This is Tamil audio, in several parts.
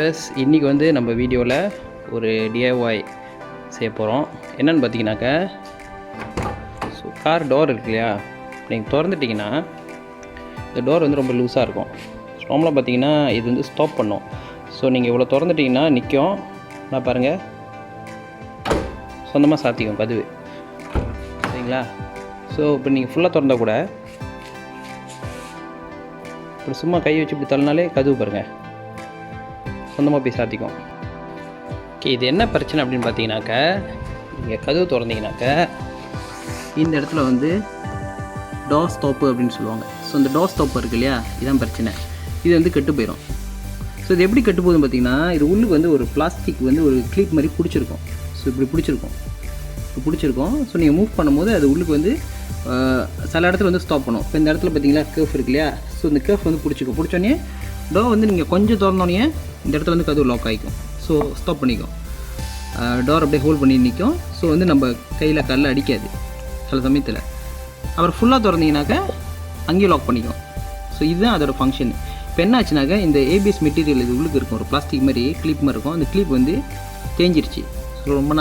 வியூவர்ஸ், இன்றைக்கி வந்து நம்ம வீடியோவில் ஒரு DIY செய்ய போகிறோம். என்னென்னு பார்த்தீங்கன்னாக்கா, ஸோ கார் டோர் இருக்கு இல்லையா, நீங்கள் திறந்துட்டிங்கன்னா இந்த டோர் வந்து ரொம்ப லூஸாக இருக்கும். நார்மலாக பார்த்தீங்கன்னா இது வந்து ஸ்டாப் பண்ணும். ஸோ நீங்கள் இவ்வளோ திறந்துட்டிங்கன்னா நிற்கும். நான் பாருங்கள், சொந்தமாக சாத்திக்கும் கதவு, சரிங்களா? ஸோ இப்போ நீங்கள் ஃபுல்லாக திறந்தால் கூட இப்படி சும்மா கை வச்சு இப்படி தள்ளினாலே கதவு பாருங்கள் சொந்தமாக போய் சாத்திக்கும். ஓகே, இது என்ன பிரச்சனை அப்படின்னு பார்த்தீங்கன்னாக்கா, நீங்கள் கதவு திறந்தீங்கன்னாக்கா இந்த இடத்துல வந்து டோர் ஸ்டாப்பு அப்படின்னு சொல்லுவாங்க. ஸோ இந்த டோர் ஸ்டாப்பு இருக்குது இல்லையா, இதுதான் பிரச்சனை. இது வந்து கெட்டு போயிடும். ஸோ இது எப்படி கெட்டு போகுதுன்னு பார்த்தீங்கன்னா, இது உள்ளுக்கு வந்து ஒரு பிளாஸ்டிக் வந்து ஒரு கிளிப் மாதிரி பிடிச்சிருக்கும். ஸோ இப்படி பிடிச்சிருக்கும். ஸோ நீங்கள் மூவ் பண்ணும்போது அது உள்ளுக்கு வந்து சில இடத்துல வந்து ஸ்டாப் பண்ணும். இப்போ இந்த இடத்துல பார்த்தீங்களா கேர்ஃப் இருக்கு இல்லையா, ஸோ இந்த கேர்ஃப் வந்து பிடிச்சோன்னே டோர் வந்து நீங்கள் கொஞ்சம் திறந்தோடனே இந்த இடத்துல வந்து கதவு லாக் ஆகிக்கும். ஸோ ஸ்டாப் பண்ணிக்கும். டோர் அப்படியே ஹோல்ட் பண்ணி நிற்கும். ஸோ வந்து நம்ம கையில் கல்ல அடிக்காது சில சமயத்தில். அப்புறம் ஃபுல்லாக திறந்தீங்கன்னாக்கா அங்கேயும் லாக் பண்ணிக்கும். ஸோ இதுதான் அதோட ஃபங்க்ஷன். இப்போ என்ன ஆச்சுனாக்கா, இந்த ஏபிஎஸ் மெட்டீரியல் இது உள்ளுக்கு இருக்கும், ஒரு பிளாஸ்டிக் மாதிரி கிளிப் மாதிரி இருக்கும். அந்த கிளிப் வந்து தேஞ்சிருச்சு. ஸோ ரொம்ப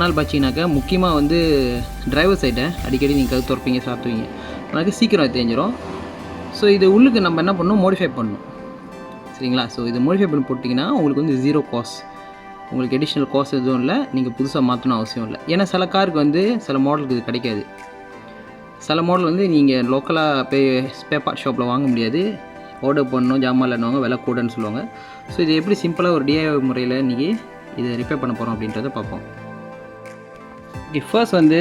நாள் பார்த்தீங்கன்னாக்கா முக்கியமாக வந்து டிரைவர் சைடை அடிக்கடி நீங்கள் கதவு திறப்பீங்க, சாத்துவீங்க, அதனால் சீக்கிரம் அது தேஞ்சிரும். ஸோ இது உள்ளுக்கு நம்ம என்ன பண்ணணும், மோடிஃபை பண்ணணும், சரிங்களா? ஸோ இது மோடிஃபை பண்ணி போட்டிங்கன்னா உங்களுக்கு வந்து 0 காஸ்ட், உங்களுக்கு எடிஷ்னல் காஸ்ட் எதுவும் இல்லை, நீங்கள் புதுசாக மாற்றணும் அவசியம் இல்லை. ஏன்னா சில காருக்கு வந்து சில மாடலுக்கு இது கிடைக்காது. சில மாடல் வந்து நீங்கள் லோக்கலாக ஸ்பேர் பார்ட் ஷாப்பில் வாங்க முடியாது, ஆர்டர் பண்ணணும், ஜாமான் இல்லைன்னு விலை கூடன்னு சொல்லுவாங்க. ஸோ இது எப்படி சிம்பிளாக ஒரு DIY முறையில் இன்றைக்கி இதை ரிப்பேர் பண்ண போகிறோம் அப்படின்றத பார்ப்போம். ஃபர்ஸ்ட் வந்து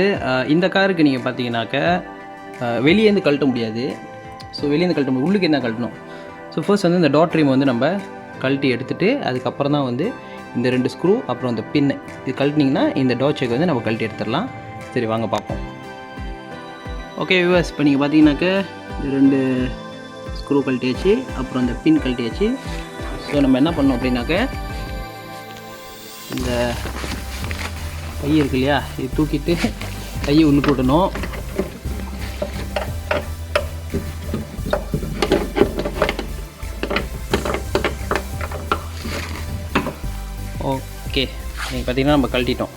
இந்த காருக்கு நீங்கள் பார்த்தீங்கன்னாக்கா வெளியேருந்து கழட்ட முடியாது. ஸோ வெளியேருந்து கழட்ட முடியாது, உள்ளுக்கு என்ன கழட்டணும். ஸோ ஃபர்ஸ்ட் வந்து இந்த டோர் ட்ரீம் வந்து நம்ம கழட்டி எடுத்துகிட்டு அதுக்கப்புறம் தான் வந்து இந்த 2 ஸ்க்ரூ அப்புறம் இந்த பின்னு இது கழட்டினீங்கன்னா இந்த டோர் செக் வந்து நம்ம கழட்டி எடுத்துடலாம். சரி, வாங்க பார்ப்போம். ஓகே வியூவர்ஸ், இப்போ நீங்கள் பார்த்தீங்கன்னாக்கா இந்த 2 ஸ்க்ரூ கழட்டியாச்சு, அப்புறம் இந்த பின் கழட்டியாச்சு. ஸோ நம்ம என்ன பண்ணோம் அப்படின்னாக்கா, இந்த கை இருக்கு இல்லையா, இது தூக்கிட்டு கையை உள்ளுக்கு விடணும். ஓகே, நீங்கள் பார்த்தீங்கன்னா நம்ம கழட்டிட்டோம்.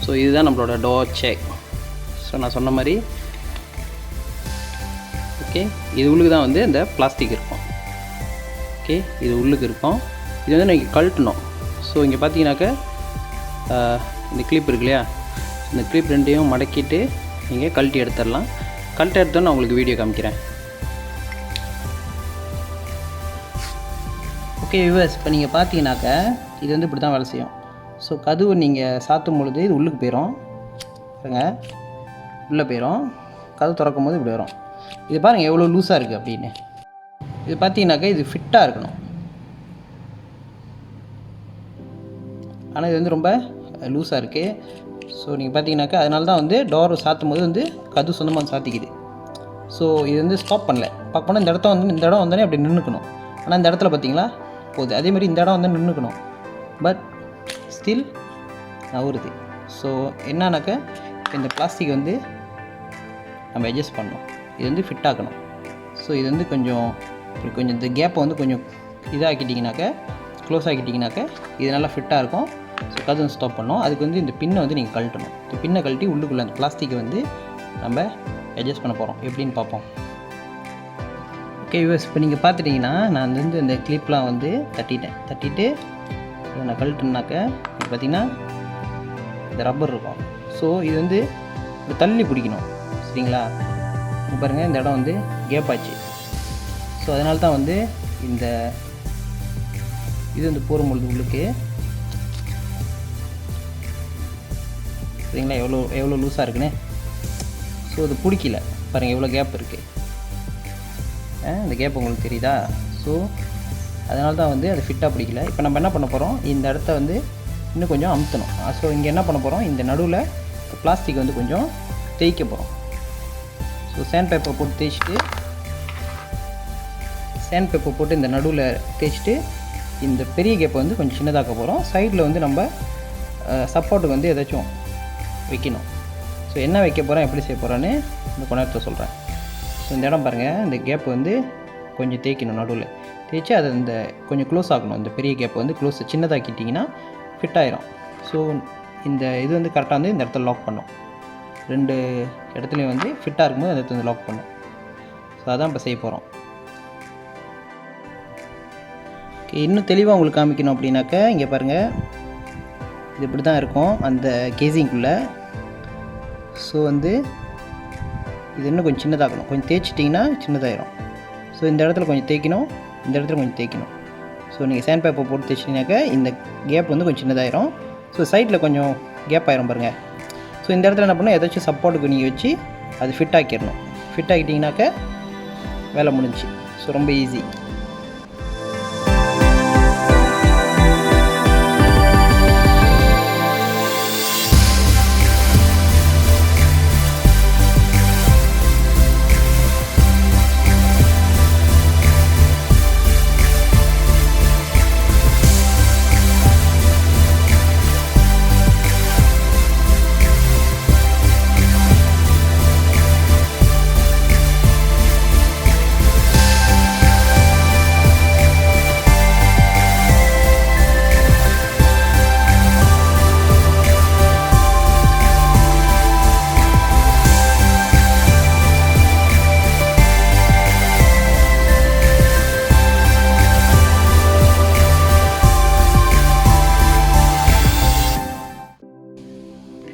ஸோ இதுதான் நம்மளோட டோர் செக். ஸோ நான் சொன்ன மாதிரி ஓகே, இது உள்ளுக்கு தான் வந்து இந்த பிளாஸ்டிக் இருக்கும். ஓகே, இது உள்ளுக்கு இருக்கும். இது வந்து நீங்கள் கழட்டணும். ஸோ இங்கே பார்த்தீங்கன்னாக்கா இந்த கிளிப் இருக்கு இல்லையா, இந்த கிளிப் ரெண்டையும் மடக்கிட்டு நீங்கள் கழட்டி எடுத்துடலாம். கழட்டி எடுத்தோன்னு நான் உங்களுக்கு வீடியோ காமிக்கிறேன். ஓகே வியூவர்ஸ், இப்போ நீங்கள் பார்த்தீங்கன்னாக்கா இது வந்து இப்படி தான் வேலை செய்யும். ஸோ கதவு நீங்கள் சாத்தும் பொழுது இது உள்ளுக்கு போயிடும், பாருங்க உள்ளே போயிடும். கதவு திறக்கும் போது இப்படி வரும். இது பாருங்கள் எவ்வளோ லூஸாக இருக்குது அப்படின்னு. இது பார்த்தீங்கன்னாக்கா இது ஃபிட்டாக இருக்கணும், ஆனால் இது வந்து ரொம்ப லூஸாக இருக்குது. ஸோ நீங்கள் பார்த்தீங்கன்னாக்கா அதனால தான் வந்து டோர் சாத்தும் போது வந்து கதவு சொந்தமாக சாத்திக்குது. ஸோ இது வந்து ஸ்டாப் பண்ணல. பார்க்கணும், இந்த இடம் வந்தோடனே அப்படி நின்றுக்கணும். ஆனால் இந்த இடத்துல பார்த்தீங்களா போகுது. அதேமாதிரி இந்த இடம் வந்து நின்றுக்கணும், பட் ஸ்டில் நவுறுது. ஸோ என்னன்னாக்கா இந்த பிளாஸ்டிக் வந்து நம்ம அட்ஜஸ்ட் பண்ணணும், இது வந்து ஃபிட் ஆக்கணும். ஸோ இது வந்து கொஞ்சம் இந்த கேப்பை வந்து கொஞ்சம் இதாகிட்டிங்கனாக்கா, க்ளோஸ் ஆகிட்டிங்கனாக்கா இது நல்லா ஃபிட்டாக இருக்கும். ஸோ கதவு ஸ்டாப் பண்ணோம். அதுக்கு வந்து இந்த பின்னை வந்து நீங்கள் கழட்டணும். இந்த பின்னை கழட்டி உள்ளுக்குள்ளே அந்த பிளாஸ்டிக்கை வந்து நம்ம அட்ஜஸ்ட் பண்ண போகிறோம். எப்படின்னு பார்ப்போம். ஓகே வியூவர்ஸ், இப்போ நீங்கள் பார்த்துட்டிங்கன்னா நான் வந்து இந்த கிளிப்லாம் வந்து தட்டிட்டு இதை நான் கழட்டுனாக்கா இது பார்த்திங்கன்னா இந்த ரப்பர் இருக்கும். ஸோ இது வந்து தள்ளி பிடிக்கணும், சரிங்களா? இப்போ பாருங்கள் இந்த இடம் வந்து கேப் ஆச்சு. ஸோ அதனால தான் வந்து இந்த இது வந்து போகும்பொழுது உள்ளுக்கு சரிங்களா எவ்வளோ லூஸாக இருக்குன்னு. ஸோ அது பிடிக்கல, பாருங்கள் எவ்வளோ கேப் இருக்குது. இந்த கேப் உங்களுக்கு தெரியுதா? ஸோ அதனால தான் வந்து அது ஃபிட்டாக பிடிக்கல. இப்போ நம்ம என்ன பண்ண போகிறோம், இந்த இடத்த வந்து இன்னும் கொஞ்சம் அமுத்தணும். ஸோ இங்கே என்ன பண்ண போகிறோம், இந்த நடுவில் பிளாஸ்டிக் வந்து கொஞ்சம் தேய்க்க போகிறோம். ஸோ சாண்ட் பேப்பர் போட்டு இந்த நடுவில் தேய்ச்சிட்டு இந்த பெரிய கேப்பை வந்து கொஞ்சம் சின்னதாக்க போகிறோம். சைடில் வந்து நம்ம சப்போர்ட்டுக்கு வந்து ஏதாச்சும் வைக்கணும். ஸோ என்ன வைக்க போகிறேன், எப்படி செய்ய போகிறேன்னு இந்த கொஞ்ச நேரத்தில் சொல்கிறேன். ஸோ இந்த இடம் பாருங்கள், இந்த கேப் வந்து கொஞ்சம் தேய்க்கணும் நடுவில். தேய்ச்சி அதை இந்த கொஞ்சம் க்ளோஸ் ஆகணும். இந்த பெரிய கேப்பை வந்து க்ளோஸ் சின்னதாக்கிட்டிங்கன்னா ஃபிட் ஆயிரும். ஸோ இந்த இது வந்து கரெக்டாக வந்து இந்த இடத்துல லாக் பண்ணும். 2 இடத்துலையும் வந்து ஃபிட்டாக இருக்கும்போது அந்த இடத்துல வந்து லாக் பண்ணும். ஸோ அதான் இப்போ செய்ய போகிறோம். ஓகே, இன்னும் தெளிவாக உங்களுக்கு காமிக்கணும் அப்படின்னாக்கா இங்கே பாருங்கள், இது இப்படி தான் இருக்கும் அந்த கேசிங்குள்ளே. ஸோ வந்து இது இன்னும் கொஞ்சம் சின்னதாகணும். கொஞ்சம் தேய்ச்சிட்டிங்கன்னா சின்னதாயிரும். ஸோ இந்த இடத்துல கொஞ்சம் தேய்க்கணும், இந்த இடத்துல கொஞ்சம் தேய்க்கணும். ஸோ நீங்கள் சேண்ட் பேப்பர் போட்டு தேய்ச்சிட்டிங்கனாக்கா இந்த கேப் வந்து கொஞ்சம் சின்னதாயிரும். ஸோ சைடில் கொஞ்சம் கேப் ஆயிரும் பாருங்கள். ஸோ இந்த இடத்துல என்ன பண்ணணும், ஏதாச்சும் சப்போர்ட்டுக்கு நீங்கள் வச்சு அது ஃபிட் ஆக்கிடணும். ஃபிட் ஆக்கிட்டிங்கனாக்கா வேலை முடிஞ்சிச்சு. ஸோ ரொம்ப ஈஸி.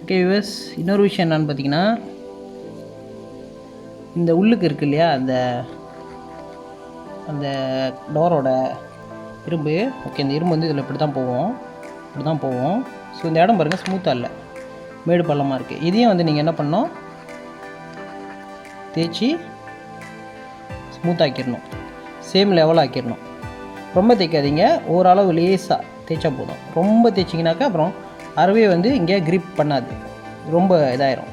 ஓகே வியூவர்ஸ், இன்னொரு விஷயம் என்னென்னு பார்த்தீங்கன்னா, இந்த உள்ளுக்கு இருக்குது இல்லையா அந்த டோரோட இரும்பு. ஓகே, இந்த இரும்பு வந்து இதில் இப்படி தான் போவோம். ஸோ இந்த இடம் பாருங்கள், ஸ்மூத்தாக இல்லை, மேடு பள்ளமாக இருக்குது. இதையும் வந்து நீங்கள் என்ன பண்ணணும், தேய்ச்சி ஸ்மூத் ஆக்கிடணும், சேம் லெவல் ஆக்கிடணும். ரொம்ப தேய்க்காதீங்க, ஓரளவு லேஸாக தேய்ச்சா போதும். ரொம்ப தேய்ச்சிங்கனாக்கா அப்புறம் அறவே வந்து இங்கே க்ரிப் பண்ணாது, ரொம்ப இதாயிரும்.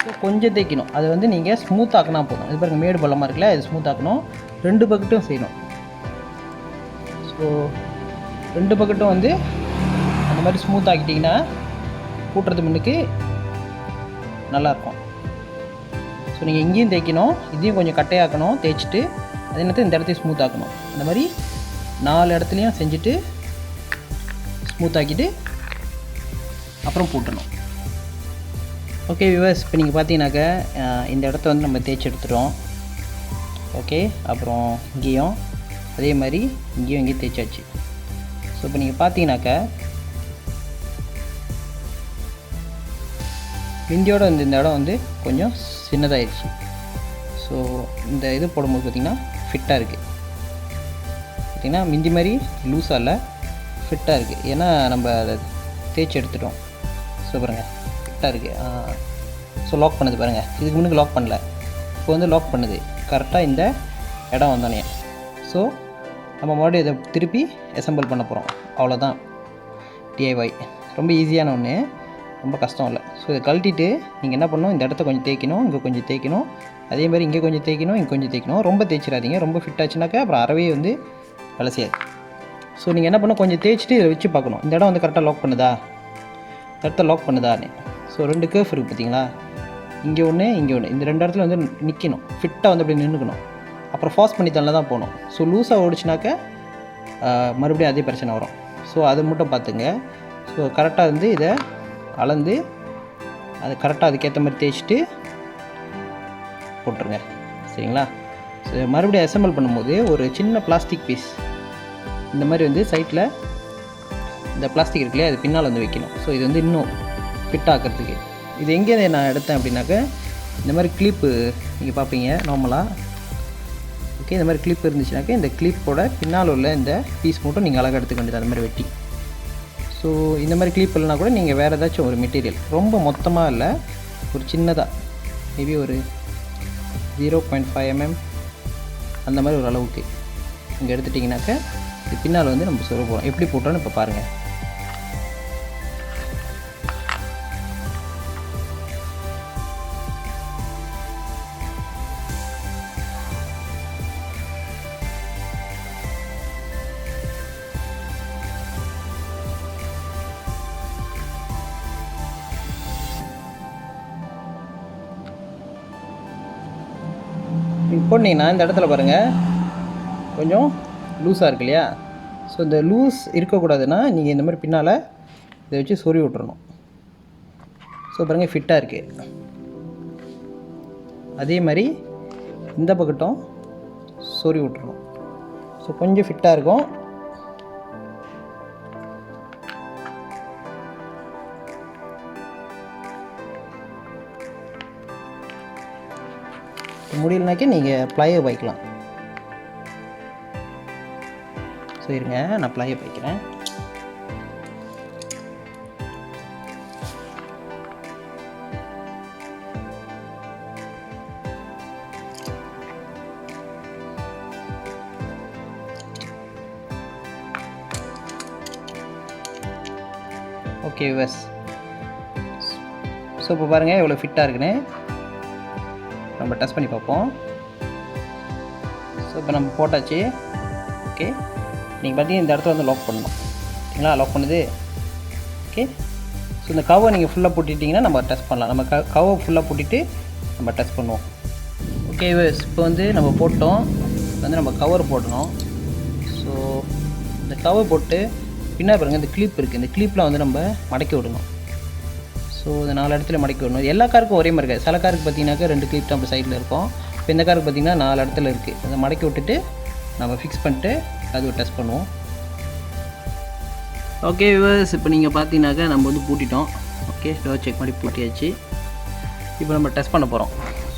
ஸோ கொஞ்சம் தேய்க்கணும். அது வந்து நீங்கள் ஸ்மூத் ஆக்கினா போதும். இது பாருங்கள், மேடு பள்ளமாக இருக்குல்ல, இது ஸ்மூத் ஆக்கணும். 2 பக்கெட்டும் செய்யணும். ஸோ 2 பக்கெட்டும் வந்து அந்த மாதிரி ஸ்மூத் ஆக்கிட்டிங்கன்னா கூட்டுறது முன்னுக்கு நல்லாயிருக்கும். ஸோ நீங்கள் இங்கேயும் தேய்க்கணும், இதையும் கொஞ்சம் கட்டையாக்கணும், தேய்ச்சிட்டு அதே நேரத்தில் இந்த இடத்தையும் ஸ்மூத் ஆக்கணும். அந்த மாதிரி 4 இடத்துலையும் செஞ்சுட்டு ஸ்மூத் ஆக்கிட்டு அப்புறம் பூட்டணும். ஓகே வியூவர்ஸ், இப்போ நீங்கள் பார்த்தீங்கன்னாக்கா இந்த இடத்த வந்து நம்ம தேய்ச்சி எடுத்துட்டோம். ஓகே, அப்புறம் இங்கேயும் அதே மாதிரி இங்கேயும் தேய்ச்சாச்சு. ஸோ இப்போ நீங்கள் பார்த்தீங்கன்னாக்கா விந்தியோட வந்து இந்த இடம் வந்து கொஞ்சம் சின்னதாகிடுச்சு. ஸோ இந்த இது போடும்போது பார்த்திங்கன்னா ஃபிட்டாக இருக்குது. பார்த்திங்கன்னா மிந்தி மாதிரி லூஸாக இல்லை, ஃபிட்டாக இருக்குது. ஏன்னா நம்ம அதை தேய்ச்சி எடுத்துட்டோம். ஸோ பாருங்கள், ஃபிட்டாக இருக்குது. ஸோ லாக் பண்ணுது பாருங்கள், இதுக்கு முன்னுக்கு லாக் பண்ணல, இப்போ வந்து லாக் பண்ணுது கரெக்டாக இந்த இடம் வந்தோடனே. ஸோ நம்ம மறுபடியும் இதை திருப்பி அசெம்பிள் பண்ண போகிறோம். அவ்வளோதான், DIY. ரொம்ப ஈஸியான ஒன்று, ரொம்ப கஷ்டம் இல்லை. ஸோ இதை கழட்டிட்டு நீங்கள் என்ன பண்ணணும், இந்த இடத்த கொஞ்சம் தேய்க்கணும், இங்கே கொஞ்சம் தேய்க்கணும், அதே மாதிரி இங்கே கொஞ்சம் தேய்க்கணும், இங்கே கொஞ்சம் தேய்க்கணும். ரொம்ப தேய்ச்சிடாதீங்க, ரொம்ப ஃபிட் ஆச்சுனாக்கா அப்புறம் அறவே வந்து வேலை செய்யாது. ஸோ நீங்கள் என்ன பண்ணணும், கொஞ்சம் தேய்ச்சிட்டு இதை வச்சு பார்க்கணும், இந்த இடம் வந்து கரெக்டாக லாக் பண்ணுதா, இடத்த லாக் பண்ணுதான்னு. ஸோ 2 கேர்ஃப் இருக்குது பார்த்தீங்களா, இங்கே ஒன்று இங்கே ஒன்று. இந்த 2 இடத்துல வந்து நிற்கணும், ஃபிட்டாக வந்து அப்படி நின்றுக்கணும். அப்புறம் ஃபாஸ்ட் பண்ணி தள்ள தான் போகணும். ஸோ லூஸாக ஓடிச்சுனாக்கா மறுபடியும் அதே பிரச்சனை வரும். ஸோ அதை மட்டும் பார்த்துங்க. ஸோ கரெக்டாக வந்து இதை அளந்து அது கரெக்டாக அதுக்கேற்ற மாதிரி தேய்ச்சிட்டு போட்டுருங்க, சரிங்களா. ஸோ மறுபடியும் அசெம்பிள் பண்ணும்போது ஒரு சின்ன பிளாஸ்டிக் பீஸ் இந்த மாதிரி வந்து சைட்டில் இந்த பிளாஸ்டிக் இருக்குல்லையே, அது பின்னால் வந்து வைக்கணும். ஸோ இது வந்து இன்னும் ஃபிட் ஆக்கிறதுக்கு. இது எங்கே நான் எடுத்தேன் அப்படின்னாக்க, இந்த மாதிரி கிளிப்பு நீங்கள் பார்ப்பீங்க நார்மலாக. ஓகே, இந்த மாதிரி கிளிப் இருந்துச்சுனாக்கா இந்த கிளிப்போட பின்னால் உள்ள இந்த பீஸ் மட்டும் நீங்கள் அழகாக எடுத்துக்க வேண்டியது, அந்த மாதிரி வெட்டி. ஸோ இந்த மாதிரி கிளிப் இல்லைனா கூட நீங்கள் வேறு ஏதாச்சும் ஒரு மெட்டீரியல், ரொம்ப மொத்தமாக இல்லை, ஒரு சின்னதாக மேபி ஒரு 0.5 mm அந்த மாதிரி ஒரு அளவுக்கு இங்கே எடுத்துட்டிங்கனாக்கா இது பின்னால் வந்து நம்ம சொல்ல போகிறோம். எப்படி போட்டோன்னு இப்போ பாருங்கள். போட்டிங்கன்னா இந்த இடத்துல பாருங்கள் கொஞ்சம் லூஸாக இருக்கு இல்லையா? ஸோ இந்த லூஸ் இருக்கக்கூடாதுன்னா நீங்கள் இந்த மாதிரி பின்னால் இதை வச்சு சொறி விட்றணும். ஸோ பாருங்கள் ஃபிட்டாக இருக்குது. அதே மாதிரி இந்த பக்கட்டும் சொறி விட்றணும். ஸோ கொஞ்சம் ஃபிட்டாக இருக்கும். முடியலனாக்கி நீங்கள் ப்ளையை வைக்கலாம். ஸோ இருங்க, நான் ப்ளையை வைக்கிறேன். ஓகே வியூவர்ஸ், ஸோ இப்போ பாருங்கள் எவ்வளோ ஃபிட்டாக இருக்குன்னு. நம்ம டெஸ்ட் பண்ணி பார்ப்போம். ஸோ இப்போ நம்ம போட்டாச்சு. ஓகே, நீங்கள் பார்த்தீங்கன்னா இந்த இடத்துல வந்து லாக் பண்ணணும். ஓகேங்களா? லாக் பண்ணுது. ஓகே, ஸோ இந்த கவை நீங்கள் ஃபுல்லாக போட்டுட்டிங்கன்னா நம்ம டெஸ்ட் பண்ணலாம். நம்ம கவை ஃபுல்லாக போட்டுட்டு நம்ம டெஸ்ட் பண்ணுவோம். ஓகே வியூவர்ஸ், இப்போ வந்து நம்ம போட்டோம். வந்து நம்ம கவர் போடணும். ஸோ இந்த கவர் போட்டு பின்னாடி பாருங்கள் இந்த கிளிப் இருக்குது. இந்த கிளிப்பில் வந்து நம்ம மடக்கி விடணும். ஸோ இந்த 4 இடத்துல மடக்கி விடணும். எல்லா காருக்கும் ஒரே மாதிரி இருக்காது. சில காருக்கு பார்த்தீங்கன்னாக்கா 2 கிளிப் தான் நம்ம சைடில் இருக்கும். இப்போ இந்த காருக்கு பார்த்திங்கன்னா 4 இடத்துல இருக்குது. அதை மடக்கி விட்டுட்டு நம்ம ஃபிக்ஸ் பண்ணிட்டு அது டெஸ்ட் பண்ணுவோம். ஓகே வியூவர்ஸ், இப்போ நீங்கள் பார்த்தீங்கன்னாக்கா நம்ம வந்து பூட்டிட்டோம். ஓகே, டோர் செக் பண்ணி பூட்டியாச்சு. இப்போ நம்ம டெஸ்ட் பண்ண போகிறோம்.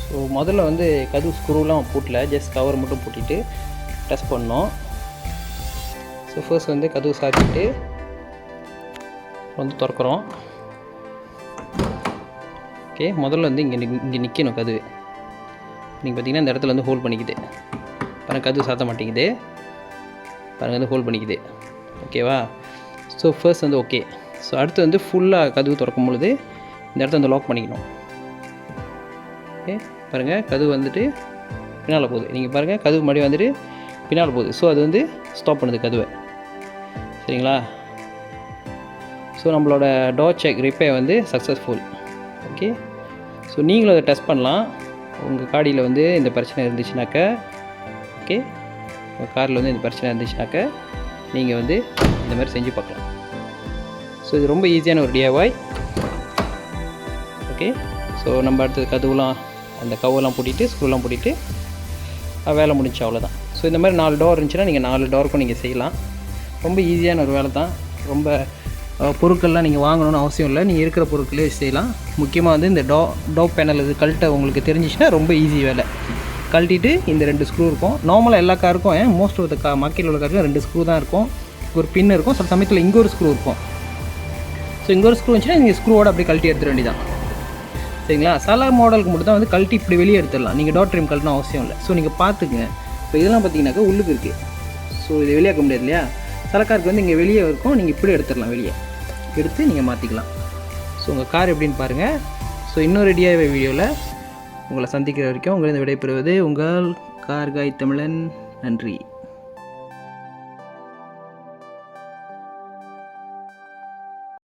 ஸோ முதல்ல வந்து கதவு ஸ்க்ரூலாம் பூட்டல, ஜஸ்ட் கவர் மட்டும் பூட்டிட்டு டெஸ்ட் பண்ணோம். ஸோ ஃபர்ஸ்ட் வந்து கதவு சாத்திட்டு வந்து திறக்கிறோம். ஓகே, முதல்ல வந்து இங்கே நிற்கணும் கதவு. நீங்கள் பார்த்தீங்கன்னா இந்த இடத்துல வந்து ஹோல்ட் பண்ணிக்குது. பாருங்கள், கதவு சாத்த மாட்டேங்குது. பாருங்கள், வந்து ஹோல்ட் பண்ணிக்குது. ஓகேவா? ஸோ ஃபர்ஸ்ட் வந்து ஓகே. ஸோ அடுத்து வந்து ஃபுல்லாக கதவு திறக்கும் பொழுது இந்த இடத்த வந்து லாக் பண்ணிக்கணும். ஓகே, பாருங்கள் கதவு வந்துட்டு பின்னால் போகுது. நீங்கள் பாருங்கள் கதவு மறுபடியும் வந்துட்டு பின்னால் போகுது. ஸோ அது வந்து ஸ்டாப் பண்ணுது கதவை. சரிங்களா? ஸோ நம்மளோட டோர் செக் ரிப்பேர் வந்து சக்ஸஸ்ஃபுல். ஓகே, ஸோ நீங்களும் அதை டெஸ்ட் பண்ணலாம். உங்கள் காடியில் வந்து இந்த பிரச்சனை இருந்துச்சுனாக்க, ஓகே, உங்கள் காரில் வந்து இந்த பிரச்சனை இருந்துச்சுனாக்க நீங்கள் வந்து இந்த மாதிரி செஞ்சு பார்க்கலாம். ஸோ இது ரொம்ப ஈஸியான ஒரு DIY. ஓகே, ஸோ நம்ம அடுத்தது கதவுலாம் அந்த கவெல்லாம் பூட்டிட்டு ஸ்க்ரூலாம் பூட்டிட்டு வேலை முடிச்சு, அவ்வளோதான். ஸோ இந்த மாதிரி 4 டோர் இருந்துச்சுன்னா நீங்கள் 4 டோருக்கும் நீங்கள் செய்யலாம். ரொம்ப ஈஸியான ஒரு வேலை தான். ரொம்ப பொருட்கள்லாம் நீங்கள் வாங்கணும்னு அவசியம் இல்லை. நீங்கள் இருக்கிற பொருட்களே செய்யலாம். முக்கியமாக வந்து இந்த டோ பேனல் இது கழட்ட உங்களுக்கு தெரிஞ்சிச்சுன்னா ரொம்ப ஈஸி வேலை. கழட்டிட்டு இந்த 2 ஸ்க்ரூ இருக்கும். நார்மலாக எல்லா காருக்கும் மோஸ்ட் ஆஃப் த மார்க்கெட்டில் உள்ள காருக்கும் 2 ஸ்க்ரூ தான் இருக்கும். ஒரு பின் இருக்கும். சில சமயத்தில் இங்கே ஒரு ஸ்க்ரூ இருக்கும். ஸோ இங்கே ஒரு ஸ்க்ரூ வந்துச்சுன்னா நீங்கள் ஸ்க்ரூவோட அப்படியே கழட்டி எடுத்துட வேண்டியதான். சரிங்களா? சில மாடலுக்கு மட்டும் தான் வந்து கழட்டி இப்படி வெளியே எடுத்துடலாம். நீங்கள் டோர் ட்ரிம் கழட்டணும் அவசியம் இல்லை. ஸோ நீங்கள் பார்த்துக்குங்க. இப்போ இதெல்லாம் பார்த்தீங்கன்னாக்கா உள்ளுக்கு இருக்குது. ஸோ இதை வெளியாக்க முடியாது இல்லையா? சில காருக்கு வந்து இங்கே வெளியே இருக்கும். நீங்கள் இப்படி எடுத்துடலாம். வெளியே எடுத்து நீங்கள் மாற்றிக்கலாம். ஸோ உங்கள் கார் எப்படின்னு பாருங்கள். ஸோ இன்னொரு DIY வீடியோவில் உங்களை சந்திக்கிற வரைக்கும் உங்களிடம் விடைபெறுவது உங்கள் கார் காய் தமிழன். நன்றி.